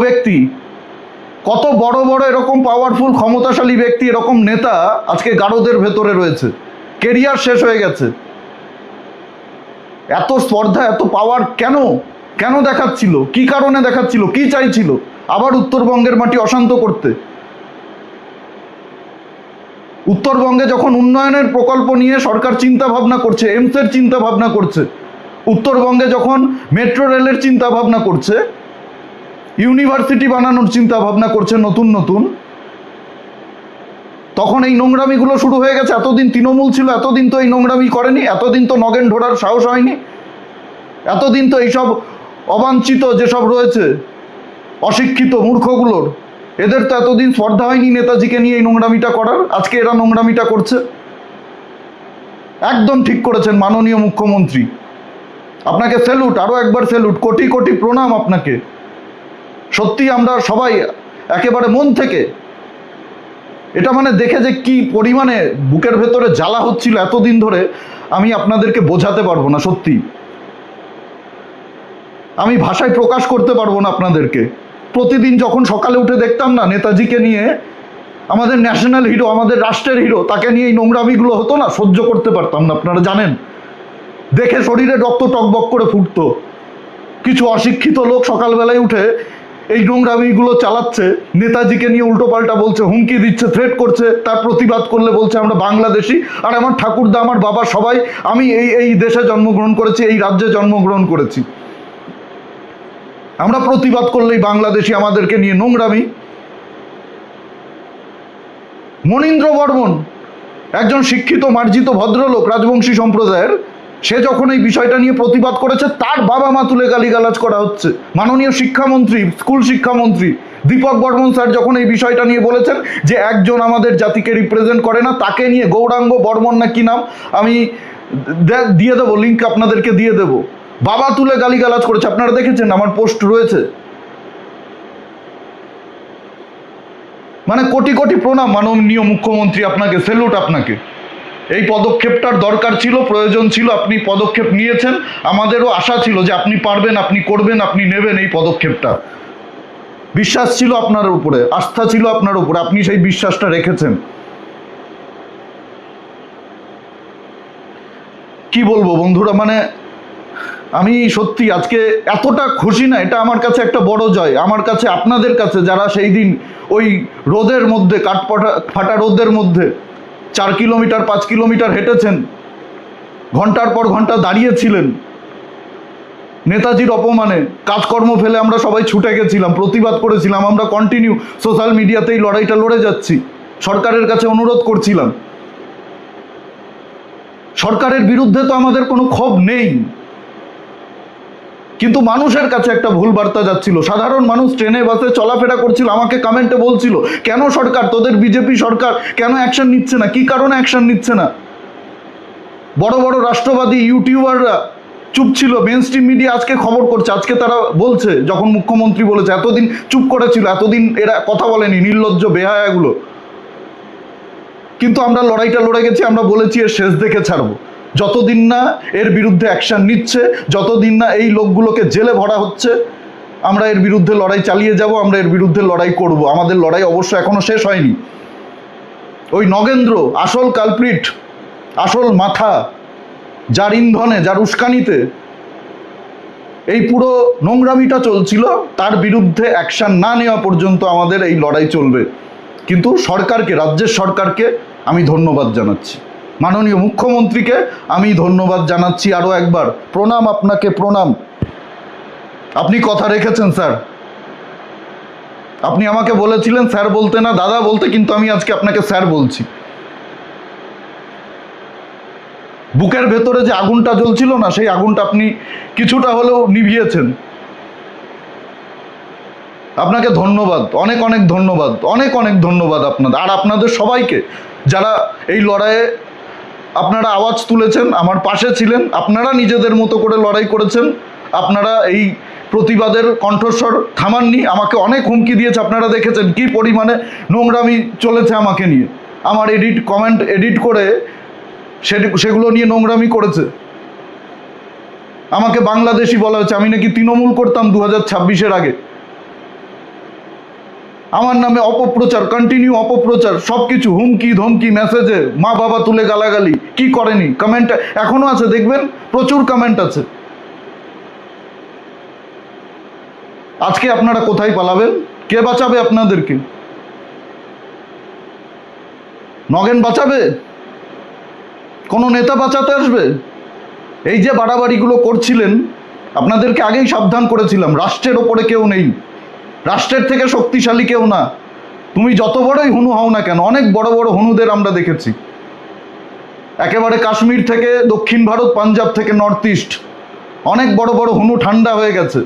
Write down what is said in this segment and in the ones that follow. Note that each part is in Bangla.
ব্যক্তি, কত বড় বড় এরকম পাওয়ারফুল ক্ষমতাশালী ব্যক্তি, এরকম নেতা আজকে গারদের ভেতরে রয়েছে, কেরিয়ার শেষ হয়ে গেছে। এত স্পর্ধা, এত পাওয়ার কেন কেন দেখাচ্ছিল? কি কারণে দেখাচ্ছিল? কি চাইছিল? আবার উত্তরবঙ্গের মাটি অশান্ত করতে। উত্তরবঙ্গে যখন উন্নয়নের প্রকল্প নিয়ে সরকার চিন্তা ভাবনা করছে, এইমসের চিন্তা ভাবনা করছে, উত্তরবঙ্গে যখন মেট্রো রেলের চিন্তা ভাবনা করছে, ইউনিভার্সিটি বানানোর চিন্তা ভাবনা করছে নতুন নতুন, তখন এই নোংরামিগুলো শুরু হয়ে গেছে। এতদিন তৃণমূল ছিল, এতদিন তো এই নোংরামি করেনি, এতদিন তো নগেন ঢোড়ার সাহস হয়নি, এতদিন তো এইসব অবাঞ্ছিত যেসব রয়েছে অশিক্ষিত মূর্খগুলোর, এদের তো এতদিন স্পর্ধা হয়নি নেতাজিকে নিয়ে এই নোংরামিটা করার। আজকে এরা নোংরামিটা করছে। একদম ঠিক করেছেন মাননীয় মুখ্যমন্ত্রী, আপনাকে স্যালুট, আরও একবার স্যালুট, কোটি কোটি প্রণাম আপনাকে। সত্যি আমরা সবাই একেবারে মন থেকে, এটা মানে দেখে যে কি পরিমাণে বুকের ভেতরে জ্বালা হচ্ছিল এতদিন ধরে, আমি আপনাদেরকে বোঝাতে পারবো না। সত্যি আমি ভাষায় প্রকাশ করতে পারবো না আপনাদেরকে। প্রতিদিন যখন সকালে উঠে দেখতাম না নেতাজিকে নিয়ে, আমাদের ন্যাশনাল হিরো, আমাদের রাষ্ট্রের হিরো, তাকে নিয়ে এই নোংরামিগুলো হতো না, সহ্য করতে পারতাম না। আপনারা জানেন, দেখে শরীরে রক্ত টকবক করে ফুটতো। কিছু অশিক্ষিত লোক সকালবেলায় উঠে এই নোংরামিগুলো চালাচ্ছে, নেতাজিকে নিয়ে উল্টো পাল্টা বলছে, হুমকি দিচ্ছে, থ্রেট করছে, তার প্রতিবাদ করলে বলছে আমরা বাংলাদেশি, আর আমার ঠাকুরদা, আমার বাবা, সবাই, আমি এই দেশে জন্মগ্রহণ করেছি, এই রাজ্যে জন্মগ্রহণ করেছি, আমরা প্রতিবাদ করলেই বাংলাদেশি, আমাদেরকে নিয়ে নোংরামি। মনীন্দ্র বর্মন একজন শিক্ষিত মার্জিত ভদ্রলোক রাজবংশী সম্প্রদায়ের, সে যখন এই বিষয়টা নিয়ে প্রতিবাদ করেছে, তার বাবা মা তুলে গালিগালাজ করা হচ্ছে। মাননীয় শিক্ষামন্ত্রী, স্কুল শিক্ষামন্ত্রী দীপক বর্মন স্যার যখন এই বিষয়টা নিয়ে বলেছেন যে একজন আমাদের জাতিকে রিপ্রেজেন্ট করে না, তাকে নিয়ে, গৌরাঙ্গ বর্মন না কি নাম, আমি দিয়ে দেবো, লিঙ্ক আপনাদেরকে দিয়ে দেবো, বাবা তুলে গালিগালাজ করেছে। আপনারা দেখেছেন, আমার পোস্ট রয়েছে। মানে কোটি কোটি প্রণাম মাননীয় মুখ্যমন্ত্রী, আপনাকে স্যালুট আপনাকে। এই পদক্ষেপটার দরকার ছিল, প্রয়োজন ছিল, আপনি পদক্ষেপ নিয়েছেন। আমাদেরও আশা ছিল যে আপনি পারবেন, আপনি করবেন, আপনি নেবেন এই পদক্ষেপটা। বিশ্বাস ছিল আপনার উপরে, আস্থা ছিল আপনার উপরে, আপনি সেই বিশ্বাসটা রেখেছেন। কি বলবো বন্ধুরা, মানে আমি সত্যি আজকে এতটা খুশি না, এটা আমার কাছে একটা বড় জয়। আমার কাছে, আপনাদের কাছে, যারা সেই দিন ওই রোদের মধ্যে, ফাটা রোদের মধ্যে 4 কিলোমিটার 5 কিলোমিটার হেঁটেছেন, ঘন্টার পর ঘন্টা দাঁড়িয়েছিলেন নেতাজির অপমানে, কাজকর্ম ফেলে আমরা সবাই ছুটে গেছিলাম, প্রতিবাদ করেছিলাম। আমরা কন্টিনিউ সোশ্যাল মিডিয়াতে এই লড়াইটা লড়ে যাচ্ছি, সরকারের কাছে অনুরোধ করছিলাম। সরকারের বিরুদ্ধে তো আমাদের কোনো ক্ষোভ নেই, কিন্তু মানুষের কাছে একটা ভুল বার্তা যাচ্ছিল। সাধারণ মানুষ ট্রেনে বাসে চলাফেরা করছিল, আমাকে কমেন্টে বলছিল, কেন সরকার, তোদের বিজেপি সরকার কেন অ্যাকশন নিচ্ছে না, কি কারণে অ্যাকশন নিচ্ছে না? বড় বড় রাষ্ট্রবাদী ইউটিউবাররা চুপ ছিল, মেন স্ট্রিম মিডিয়া আজকে খবর করছে, আজকে তারা বলছে, যখন মুখ্যমন্ত্রী বলেছে, এতদিন চুপ করেছিল, এতদিন এরা কথা বলেনি, নির্লজ্জ বেহায়াগুলো। কিন্তু আমরা লড়াইটা লড়ে গেছি, আমরা বলেছি এর শেষ দেখে ছাড়বো। যতদিন না এর বিরুদ্ধে অ্যাকশন নিচ্ছে, যতদিন না এই লোকগুলোকে জেলে ভরা হচ্ছে, আমরা এর বিরুদ্ধে লড়াই চালিয়ে যাব, আমরা এর বিরুদ্ধে লড়াই করব। আমাদের লড়াই অবশ্য এখনো শেষ হয়নি। ওই নগেন্দ্র আসল কালপ্রিট, আসল মাথা, যার ইন্ধনে, যার উস্কানিতে এই পুরো নোংরামিটা চলছিল, তার বিরুদ্ধে অ্যাকশন না নেওয়া পর্যন্ত আমাদের এই লড়াই চলবে। কিন্তু সরকারকে, রাজ্যের সরকারকে আমি ধন্যবাদ জানাচ্ছি, মাননীয় মুখ্যমন্ত্রীকে আমি ধন্যবাদ জানাচ্ছি আরও একবার। প্রণাম আপনাকে, প্রণাম। আপনি কথা রেখেছেন স্যার। আপনি আমাকে বলেছিলেন স্যার বলতে না, দাদা বলতে, কিন্তু আমি আজকে আপনাকে স্যার বলছি। বুকের ভেতরে যে আগুনটা জ্বলছিল না, সেই আগুনটা আপনি কিছুটা হলেও নিভিয়েছেন। আপনাকে ধন্যবাদ, অনেক অনেক ধন্যবাদ, অনেক অনেক ধন্যবাদ আপনাদের, আর আপনাদের সবাইকে যারা এই লড়াইয়ে আপনারা আওয়াজ তুলেছেন, আমার পাশে ছিলেন, আপনারা নিজেদের মতো করে লড়াই করেছেন, আপনারা এই প্রতিবাদের কণ্ঠস্বর থামাননি। আমাকে অনেক হুমকি দিয়েছে, আপনারা দেখেছেন কি পরিমাণে নোংরামি চলেছে আমাকে নিয়ে। আমার কমেন্ট এডিট করে সেগুলো নিয়ে নোংরামি করেছে। আমাকে বাংলাদেশি বলা হয়েছে, আমি নাকি তৃণমূল করতাম 2026-এর আগে। আমার নামে অপপ্রচার, কন্টিনিউ অপপ্রচার, সব কিছু হুমকি ধমকি, মেসেজে মা বাবা তুলে গালাগালি। কি করেনি? কমেন্ট এখনো আছে, দেখবেন প্রচুর কমেন্ট আছে। আজকে আপনারা কোথায় পালাবেন? কে বাঁচাবে আপনাদেরকে? নগেন বাঁচাবে? কোনো নেতা বাঁচাতে আসবে? এই যে বাড়াবাড়িগুলো করছিলেন, আপনাদেরকে আগেই সাবধান করেছিলাম, রাষ্ট্রের ওপরে কেউ নেই, রাষ্ট্রের থেকে শক্তিশালী কেউ না। তুমি যত বড়ই হনু হও না কেন, অনেক বড় বড় হনুদের আমরা দেখেছি, একেবারে কাশ্মীর থেকে দক্ষিণ ভারত, পাঞ্জাব থেকে নর্থ ইস্ট, অনেক বড় বড় হনু ঠান্ডা হয়ে গেছে।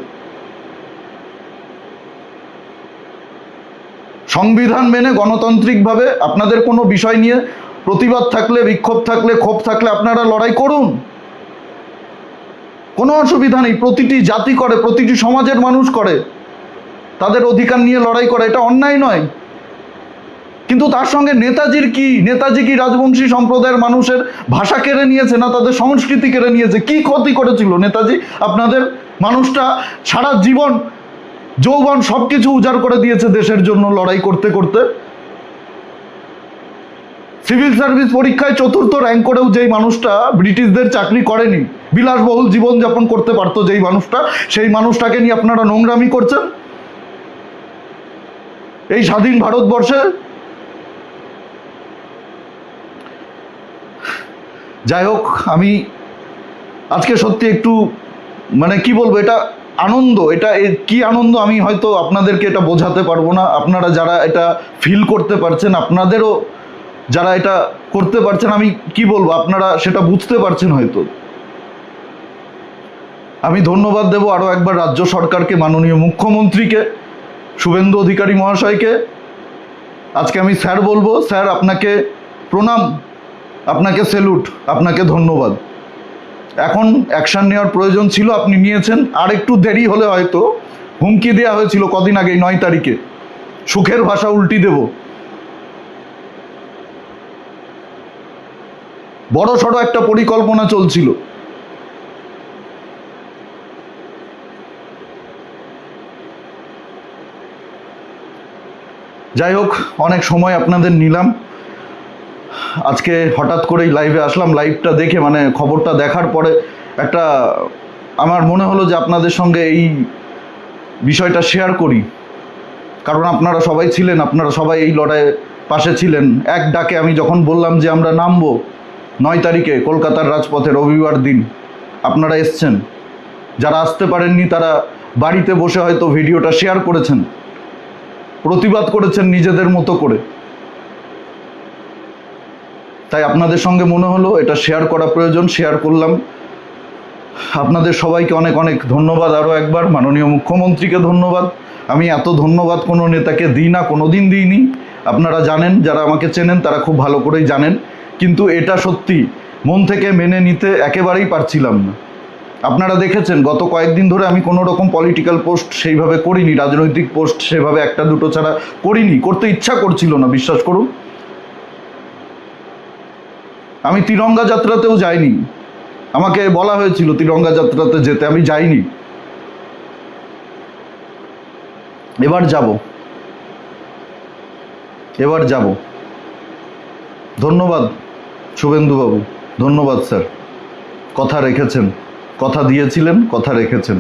সংবিধান মেনে গণতান্ত্রিকভাবে আপনাদের কোনো বিষয় নিয়ে প্রতিবাদ থাকলে, বিক্ষোভ থাকলে, ক্ষোভ থাকলে আপনারা লড়াই করুন, কোনো অসুবিধা নেই। প্রতিটি জাতি করে, প্রতিটি সমাজের মানুষ করে, তাদের অধিকার নিয়ে লড়াই করে, এটা অন্যায় নয়। কিন্তু তার সঙ্গে নেতাজির কি? নেতাজি কি রাজবংশী সম্প্রদায়ের মানুষের ভাষা কেড়ে নিয়েছে না তাদের সংস্কৃতি কেড়ে নিয়েছে? কি ক্ষতি করেছিল নেতাজি আপনাদের? মানুষটা সারা জীবন যৌবন সব কিছু উজাড় করে দিয়েছে দেশের জন্য লড়াই করতে করতে। সিভিল সার্ভিস পরীক্ষায় 4র্থ র্যাঙ্ক করেও যেই মানুষটা ব্রিটিশদের চাকরি করেনি, বিলাসবহুল জীবনযাপন করতে পারতো যেই মানুষটা, সেই মানুষটাকে নিয়ে আপনারা নোংরামি করছেন এই স্বাধীন ভারতবর্ষে। যাই হোক, আমি আজকে সত্যি একটু মানে কি বলবো, এটা আনন্দ, এটা কি আনন্দ আমি হয়তো আপনাদেরকে এটা বোঝাতে পারবো না। আপনারা যারা এটা ফিল করতে পারছেন, আপনাদেরও যারা এটা করতে পারছেন, আমি কি বলবো, আপনারা সেটা বুঝতে পারছেন হয়তো। আমি ধন্যবাদ দেব আরও একবার রাজ্য সরকারকে, মাননীয় মুখ্যমন্ত্রীকে, শুভেন্দু অধিকারী মহাশয়কে। আজকে আমি স্যার বলবো। স্যার, আপনাকে প্রণাম, আপনাকে স্যালুট, আপনাকে ধন্যবাদ। এখন অ্যাকশন নেওয়ার প্রয়োজন ছিল, আপনি নিয়েছেন। আর একটু দেরি হলে হয়তো, হুমকি দেওয়া হয়েছিল কদিন আগেই 9 তারিখে, সুখের ভাষা উল্টি দেব, বড় সড়ো একটা পরিকল্পনা চলছিল। যাই হোক, অনেক সময় আপনাদের নিলাম। আজকে হঠাৎ করেই লাইভে আসলাম। লাইভটা দেখে মানে খবরটা দেখার পরে একটা আমার মনে হলো যে আপনাদের সঙ্গে এই বিষয়টা শেয়ার করি, কারণ আপনারা সবাই ছিলেন, আপনারা সবাই এই লড়াইয়ে পাশে ছিলেন। এক ডাকে আমি যখন বললাম যে আমরা নামবো 9 তারিখে কলকাতার রাজপথে, রবিবার দিন, আপনারা এসছেন। যারা আসতে পারেননি তারা বাড়িতে বসে হয়তো ভিডিওটা শেয়ার করেছেন, প্রতিবাদ করেছেন নিজেদের মতো করে। তাই আপনাদের সঙ্গে মনে হলো এটা শেয়ার করা প্রয়োজন, শেয়ার করলাম। আপনাদের সবাইকে অনেক অনেক ধন্যবাদ আরও একবার। মাননীয় মুখ্যমন্ত্রীকে ধন্যবাদ। আমি এত ধন্যবাদ কোনো নেতাকে দিই না, কোনো দিন দিইনি। আপনারা জানেন, যারা আমাকে চেনেন তারা খুব ভালো করেই জানেন। কিন্তু এটা সত্যি মন থেকে মেনে নিতে একেবারেই পারছিলাম না। আপনারা দেখেছেন গত কয়েকদিন ধরে আমি কোনো রকম পলিটিক্যাল পোস্ট সেইভাবে করিনি, রাজনৈতিক পোস্ট সেভাবে একটা দুটো ছাড়া করিনি, করতে ইচ্ছা করছিল না, বিশ্বাস করুন। আমি তিরঙ্গা যাত্রাতেও যাইনি, আমাকে বলা হয়েছিল তিরঙ্গা যাত্রাতে যেতে, আমি যাইনি। এবার যাব, এবার যাব। ধন্যবাদ শুভেন্দুবাবু, ধন্যবাদ স্যার। কথা রেখেছেন, কথা দিয়েছিলেন, কথা রেখেছেন।